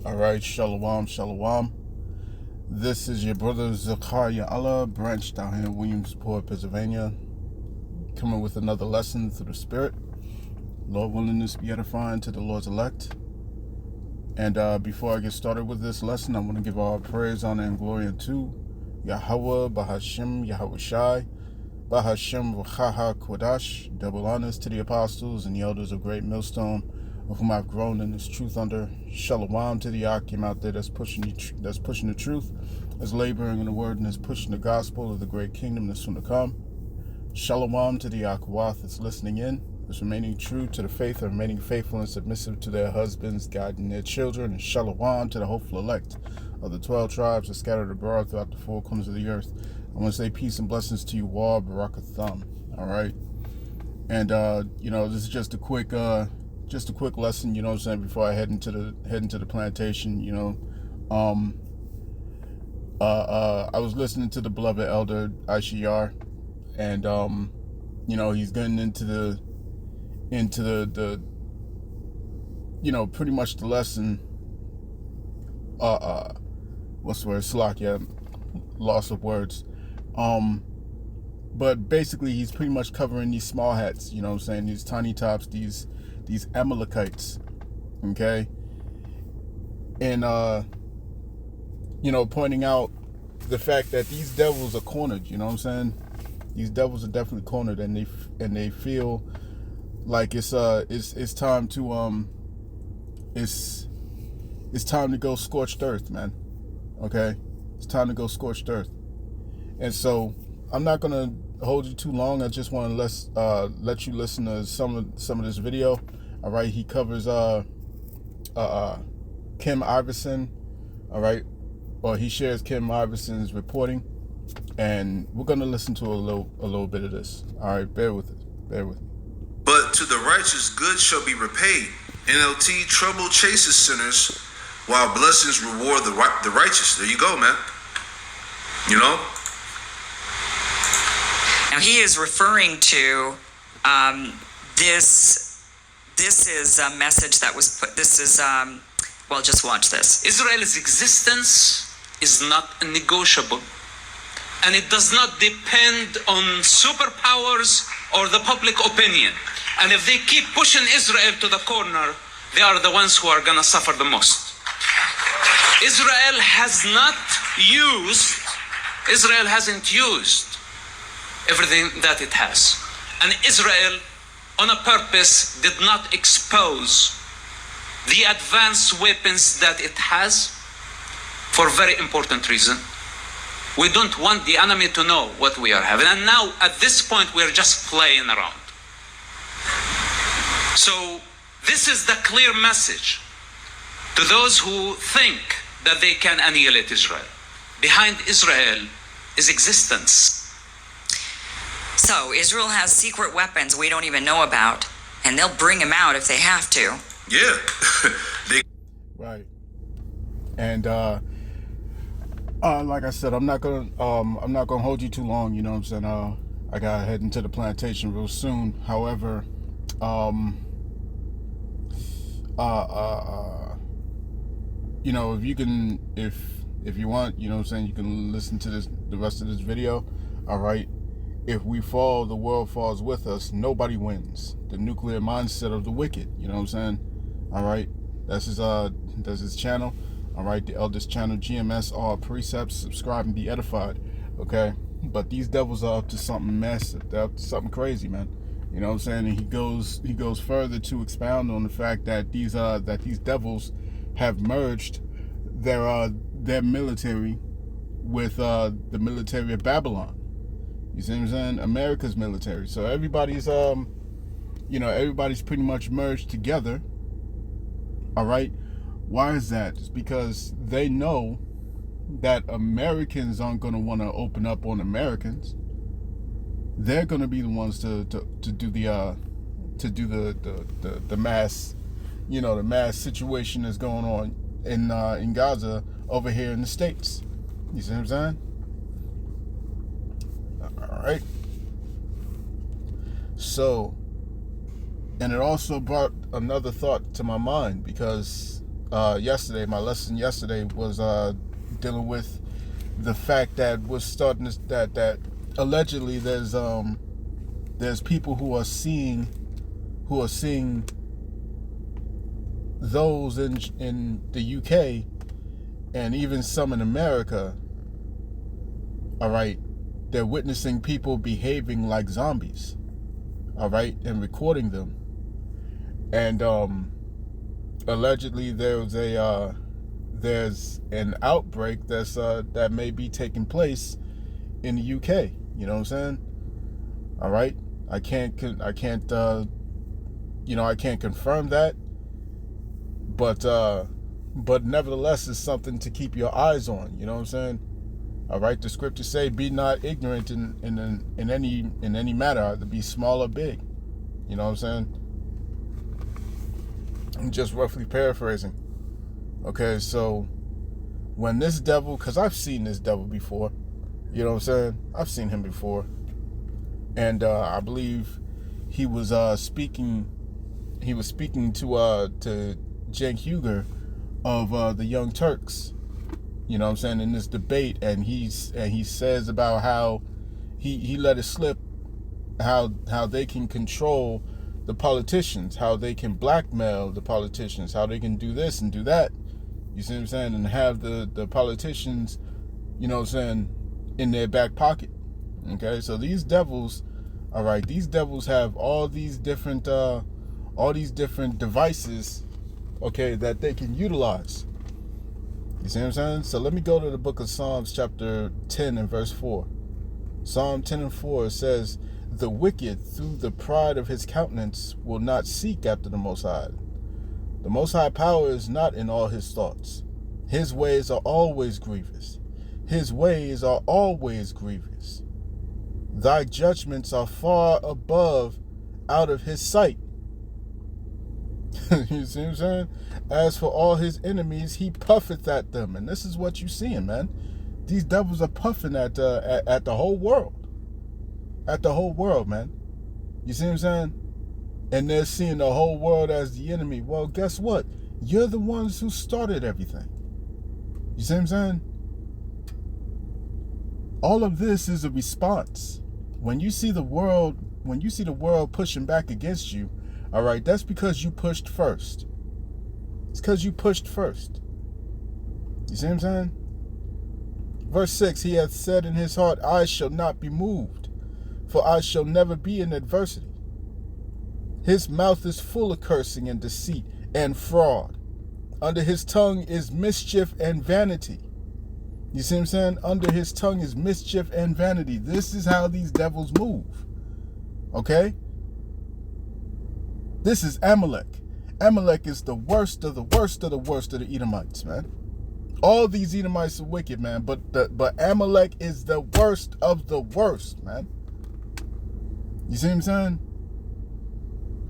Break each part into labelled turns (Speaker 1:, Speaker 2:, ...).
Speaker 1: All right, shalom, shalom. This is your brother Zakaria Allah, branched down here in Williamsport, Pennsylvania, coming with another lesson through the Spirit. Lord willing, this be edifying to the Lord's elect. And before I get started with this lesson, I want to give all praise, honor, and glory unto Yahweh, Bahashim, Yahweh Shai, Bahashim, Vachaha, Kodash. Double honors to the apostles and the elders of Great Millstone, of whom I've grown in this truth under. Shalom to the Akim out there that's pushing the truth, that's laboring in the word, and that's pushing the gospel of the great kingdom that's soon to come. Shalom to the Akwath that's listening in, that's remaining true to the faith, and remaining faithful and submissive to their husbands, guiding their children. And shalom to the hopeful elect of the 12 tribes that scattered abroad throughout the four corners of the earth. I want to say peace and blessings to you all, Barakatham. All right, and this is just a quick lesson, you know what I'm saying, before I head into the plantation. I was listening to the beloved elder Aishiyar, and he's getting into the pretty much the lesson. What's the word? Slakia, loss of words. But basically he's pretty much covering these small hats, you know what I'm saying, these tiny tops, these Amalekites, okay? And pointing out the fact that these devils are cornered, you know what I'm saying? These devils are definitely cornered, and they feel like it's time to it's time to go scorched earth, man. Okay? It's time to go scorched earth. And so I'm not gonna hold you too long. I just want to let you listen to some of this video. All right, he covers Kim Iverson. All right, or he shares Kim Iverson's reporting, and we're gonna listen to a little bit of this. All right, bear with me.
Speaker 2: But to the righteous good shall be repaid. NLT, trouble chases sinners, while blessings reward the righteous. There you go, man. You know.
Speaker 3: Now he is referring to this. This is a message that was put. This is just watch this.
Speaker 4: Israel's existence is not negotiable, and it does not depend on superpowers or the public opinion. And if they keep pushing Israel to the corner, they are the ones who are going to suffer the most. Israel hasn't used everything that it has. And Israel, on a purpose, did not expose the advanced weapons that it has for a very important reason. We don't want the enemy to know what we are having. And now, at this point, we're just playing around. So, this is the clear message to those who think that they can annihilate Israel. Behind Israel is existence.
Speaker 3: So Israel has secret weapons we don't even know about, and they'll bring them out if they have to.
Speaker 2: Yeah.
Speaker 1: Right. And like I said, I'm not gonna hold you too long. You know what I'm saying? I gotta head into the plantation real soon. However, if you want, you know what I'm saying, you can listen to the rest of this video. All right. If we fall, the world falls with us. Nobody wins. The nuclear mindset of the wicked. You know what I'm saying? All right. That's his channel. All right. The eldest channel, GMS, all precepts. Subscribe and be edified. Okay. But these devils are up to something massive. They're up to something crazy, man. You know what I'm saying? And he goes further to expound on the fact that these devils have merged their military with the military of Babylon. You see what I'm saying? America's military. So everybody's everybody's pretty much merged together. All right. Why is that? It's because they know that Americans aren't going to want to open up on Americans. They're going to be the ones to do the mass, the mass situation that's going on in Gaza over here in the States. You see what I'm saying? All right. So, and it also brought another thought to my mind, because yesterday. My lesson yesterday was dealing with the fact that we're starting to, that allegedly there's people who are seeing those in the UK and even some in America. All right, they're witnessing people behaving like zombies. All right, and recording them. And allegedly there's an outbreak that may be taking place in the UK. You know what I'm saying? All right, I can't confirm that, but nevertheless, it's something to keep your eyes on. You know what I'm saying? All right, the scriptures say, "Be not ignorant in any matter, either be small or big." You know what I'm saying? I'm just roughly paraphrasing. Okay, so when this devil, because I've seen this devil before, you know what I'm saying? I've seen him before. And I believe he was speaking to Cenk Uygur of the Young Turks. You know what I'm saying, in this debate, and he says about how he let it slip how they can control the politicians, how they can blackmail the politicians, how they can do this and do that. You see what I'm saying? And have the politicians, you know what I'm saying, in their back pocket. Okay, so these devils, all right, these devils have all these different devices, okay, that they can utilize. You see what I'm saying? So let me go to the book of Psalms chapter 10 and verse 4. Psalm 10 and 4 says, "The wicked, through the pride of his countenance, will not seek after the Most High. The Most High power is not in all his thoughts. His ways are always grievous. His ways are always grievous. Thy judgments are far above out of his sight." You see what I'm saying? "As for all his enemies, he puffeth at them." And this is what you seeing, man. These devils are puffing at the whole world. At the whole world, man. You see what I'm saying? And they're seeing the whole world as the enemy. Well, guess what? You're the ones who started everything. You see what I'm saying? All of this is a response. When you see the world pushing back against you, all right, that's because you pushed first. It's because you pushed first. You see what I'm saying? Verse 6, "He hath said in his heart, I shall not be moved, for I shall never be in adversity. His mouth is full of cursing and deceit and fraud. Under his tongue is mischief and vanity." You see what I'm saying? Under his tongue is mischief and vanity. This is how these devils move. Okay? This is Amalek. Amalek is the worst of the worst of the worst of the Edomites, man. All these Edomites are wicked, man, but Amalek is the worst of the worst, man. You see what I'm saying?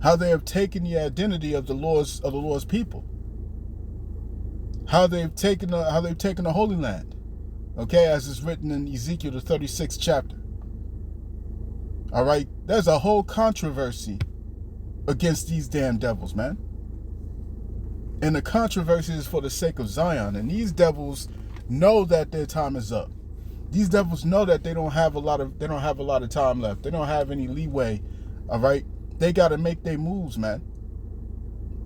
Speaker 1: How they have taken the identity of the Lord's people. How they've taken the Holy Land. Okay, as is written in Ezekiel the 36th chapter. All right, there's a whole controversy against these damn devils, man. And the controversy is for the sake of Zion. And these devils know that their time is up. These devils know that they don't have a lot of time left. They don't have any leeway. All right, they got to make their moves, man.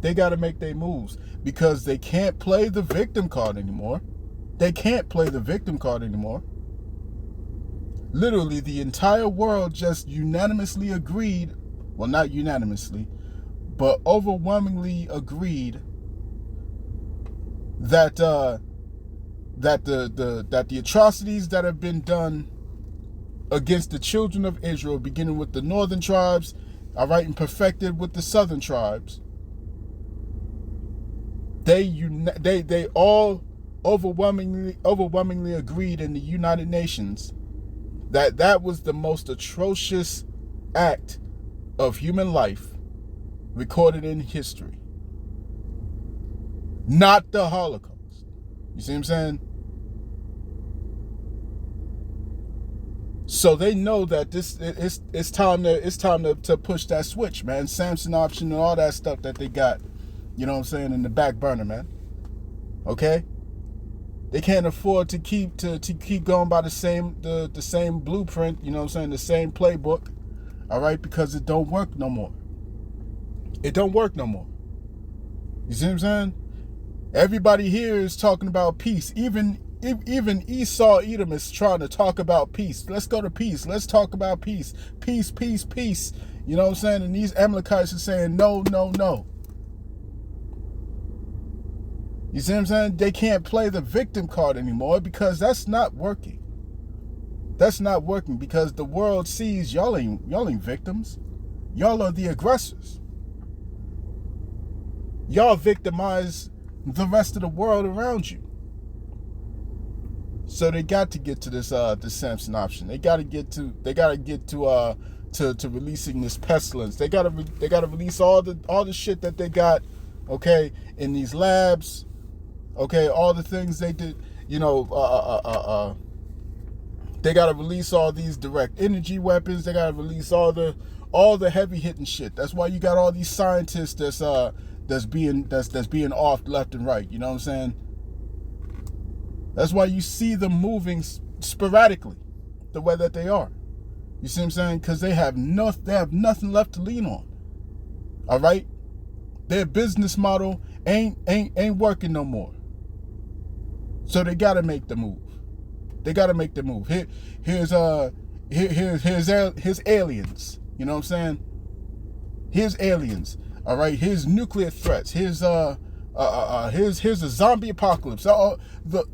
Speaker 1: They got to make their moves because they can't play the victim card anymore. They can't play the victim card anymore. Literally, the entire world just unanimously agreed. Well, not unanimously, but overwhelmingly agreed that the atrocities that have been done against the children of Israel, beginning with the northern tribes, all right, and perfected with the southern tribes, they all overwhelmingly agreed in the United Nations that was the most atrocious act of human life recorded in history. Not the Holocaust. You see what I'm saying? So they know that it's time to push that switch, man. Samson option and all that stuff that they got, you know what I'm saying, in the back burner, man. Okay? They can't afford to keep going by the same blueprint, you know what I'm saying, the same playbook, all right, because it don't work no more. It don't work no more. You see what I'm saying? Everybody here is talking about peace. Even Esau Edom is trying to talk about peace. Let's go to peace. Let's talk about peace. Peace, peace, peace. You know what I'm saying? And these Amalekites are saying no, no, no. You see what I'm saying? They can't play the victim card anymore because that's not working. That's not working because the world sees y'all ain't victims. Y'all are the aggressors. Y'all victimize the rest of the world around you. So they got to get to this the Samson option. They got to get to releasing this pestilence. They got to release all the shit that they got, okay, in these labs. Okay, all the things they did, you know, they got to release all these direct energy weapons. They got to release all the heavy hitting shit. That's why you got all these scientists that's being off left and right. You know what I'm saying? That's why you see them moving sporadically the way that they are. You see what I'm saying? Because they have nothing left to lean on. All right, their business model ain't working no more. So they gotta make the move. They gotta make the move. Here's aliens. You know what I'm saying? Here's aliens. All right. Here's nuclear threats. Here's a zombie apocalypse.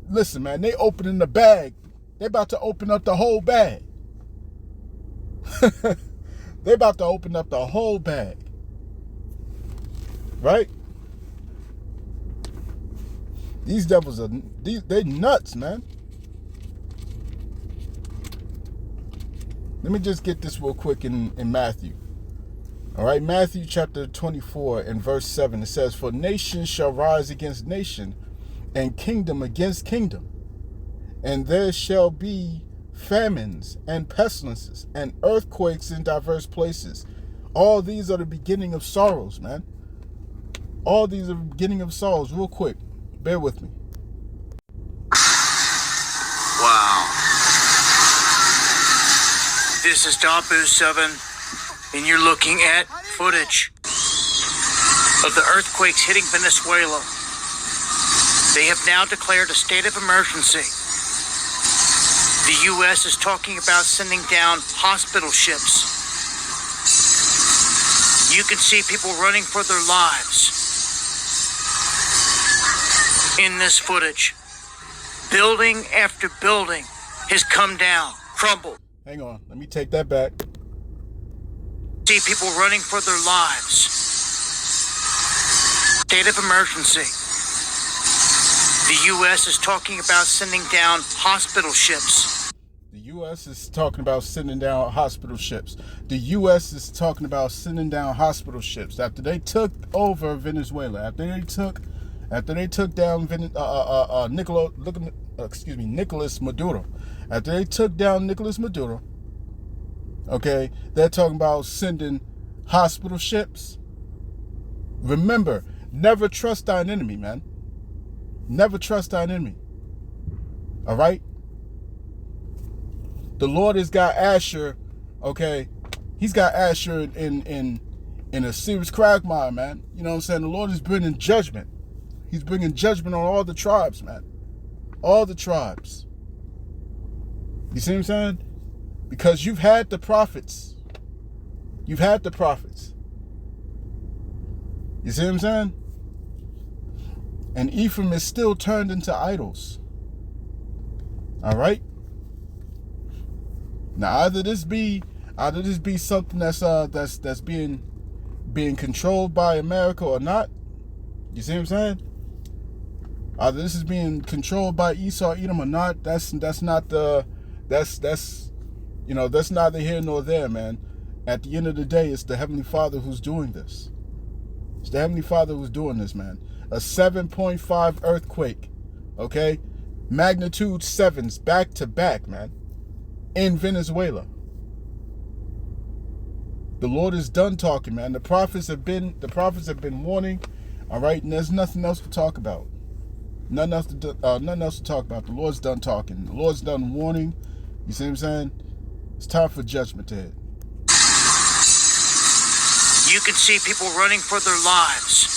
Speaker 1: Listen, man. They opening the bag. They about to open up the whole bag. They about to open up the whole bag. Right? These devils they nuts, man. Let me just get this real quick in Matthew. All right, Matthew chapter 24 and verse 7. It says, "For nation shall rise against nation, and kingdom against kingdom. And there shall be famines and pestilences and earthquakes in diverse places. All these are the beginning of sorrows," man. All these are the beginning of sorrows. Real quick. Bear with me.
Speaker 5: Wow. This is Dompu 7, and you're looking at footage of the earthquakes hitting Venezuela. They have now declared a state of emergency. The U.S. is talking about sending down hospital ships. You can see people running for their lives in this footage. Building after building has come down, crumbled.
Speaker 1: Hang on, let me take that back.
Speaker 5: See people running for their lives. State of emergency. The U.S. is talking about sending down hospital ships.
Speaker 1: The U.S. is talking about sending down hospital ships. The U.S. is talking about sending down hospital ships after they took over Venezuela. After they took down Nicolas Maduro. After they took down Nicolas Maduro, okay, they're talking about sending hospital ships. Remember, never trust thine enemy, man. Never trust thine enemy. All right? The Lord has got Asher, okay? He's got Asher in a serious quagmire, man. You know what I'm saying? The Lord is bringing judgment. He's bringing judgment on all the tribes, man. All the tribes. You see what I'm saying? Because you've had the prophets. You've had the prophets. You see what I'm saying? And Ephraim is still turned into idols. All right? Now either this be something that's being controlled by America or not. You see what I'm saying? Either this is being controlled by Esau Edom or not. That's neither here nor there, man. At the end of the day, it's the Heavenly Father who's doing this. It's the Heavenly Father who's doing this, man. A 7.5 earthquake, okay? Magnitude 7s back to back, man. In Venezuela. The Lord is done talking, man. The prophets have been warning, all right? And there's nothing else to talk about. Nothing else to talk about. The Lord's done talking. The Lord's done warning. You see what I'm saying? It's time for judgment to hit.
Speaker 5: You can see people running for their lives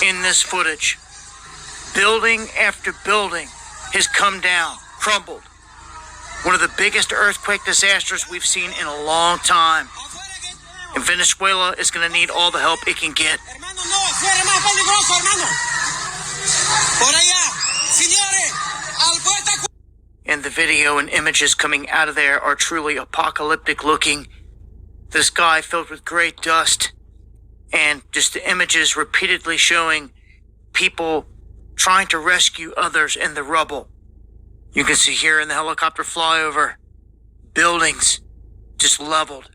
Speaker 5: in this footage. Building after building has come down, crumbled. One of the biggest earthquake disasters we've seen in a long time. And Venezuela is going to need all the help it can get. And the video and images coming out of there are truly apocalyptic looking. The sky filled with gray dust, and just the images repeatedly showing people trying to rescue others in the rubble. You can see here in the helicopter flyover, buildings just leveled.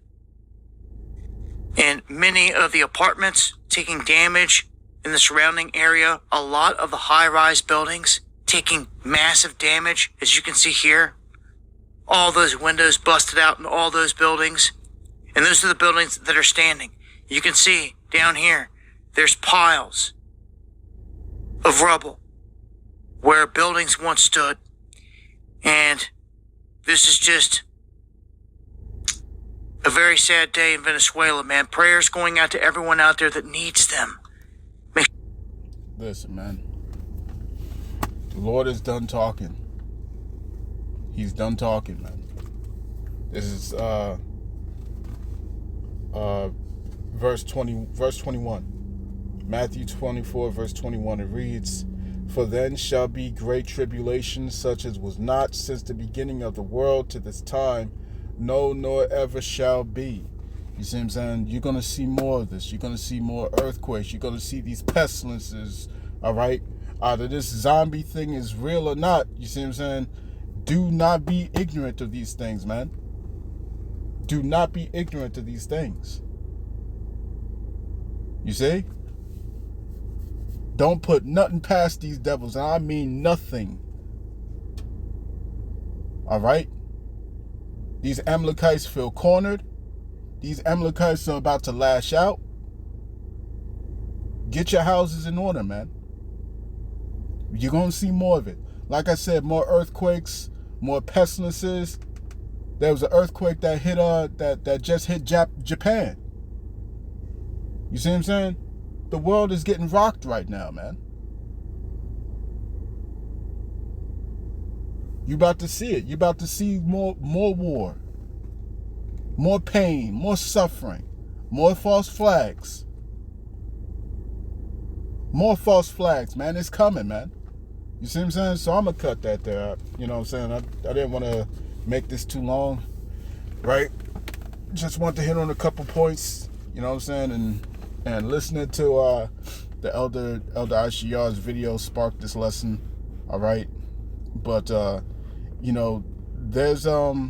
Speaker 5: And many of the apartments taking damage in the surrounding area. A lot of the high-rise buildings taking massive damage, as you can see here. All those windows busted out in all those buildings. And those are the buildings that are standing. You can see down here, there's piles of rubble where buildings once stood. And this is just a very sad day in Venezuela, man. Prayers going out to everyone out there that needs them.
Speaker 1: Listen, man. The Lord is done talking. He's done talking, man. This is verse 21. Matthew 24, verse 21. It reads, "For then shall be great tribulation, such as was not since the beginning of the world to this time, no, nor ever shall be." You see what I'm saying? You're going to see more of this. You're going to see more earthquakes. You're going to see these pestilences, all right? Either this zombie thing is real or not, you see what I'm saying? Do not be ignorant of these things, man. Do not be ignorant of these things. You see? Don't put nothing past these devils. And I mean nothing. All right? These Amalekites feel cornered. These Amalekites are about to lash out. Get your houses in order, man. You're going to see more of it. Like I said, more earthquakes, more pestilences. There was an earthquake that hit that just hit Japan. You see what I'm saying? The world is getting rocked right now, man. You about to see it. You about to see more war, more pain, more suffering, more false flags. More false flags, man. It's coming, man. You see what I'm saying? So I'm going to cut that there. You know what I'm saying? I didn't want to make this too long, right? Just want to hit on a couple points, you know what I'm saying? And listening to the Elder Aishiyar's video sparked this lesson, all right? But, you know, there's not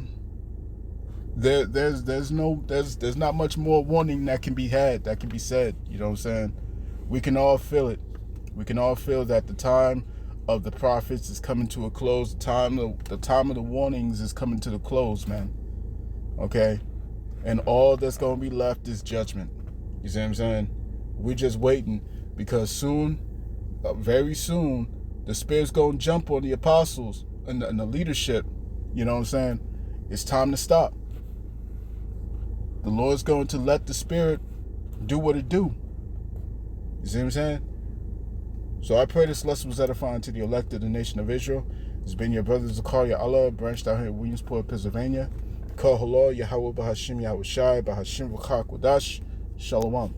Speaker 1: much more warning that can be had, that can be said, you know what I'm saying? We can all feel it. We can all feel that the time of the prophets is coming to a close. The time of the warnings is coming to the close, man. Okay? And all that's going to be left is judgment. You see what I'm saying? We're just waiting because soon, very soon, the Spirit's going to jump on the apostles and the leadership. You know what I'm saying? It's time to stop. The Lord's going to let the Spirit do what it do. You see what I'm saying? So I pray this lesson was edifying to the elect of the nation of Israel. It's been your brother Zakaria Allah, branched out here in Williamsport, Pennsylvania. Kol Halal, Yahweh Bahashim Yahweh Shai, Bahashim V'chak Wadash. Shalom.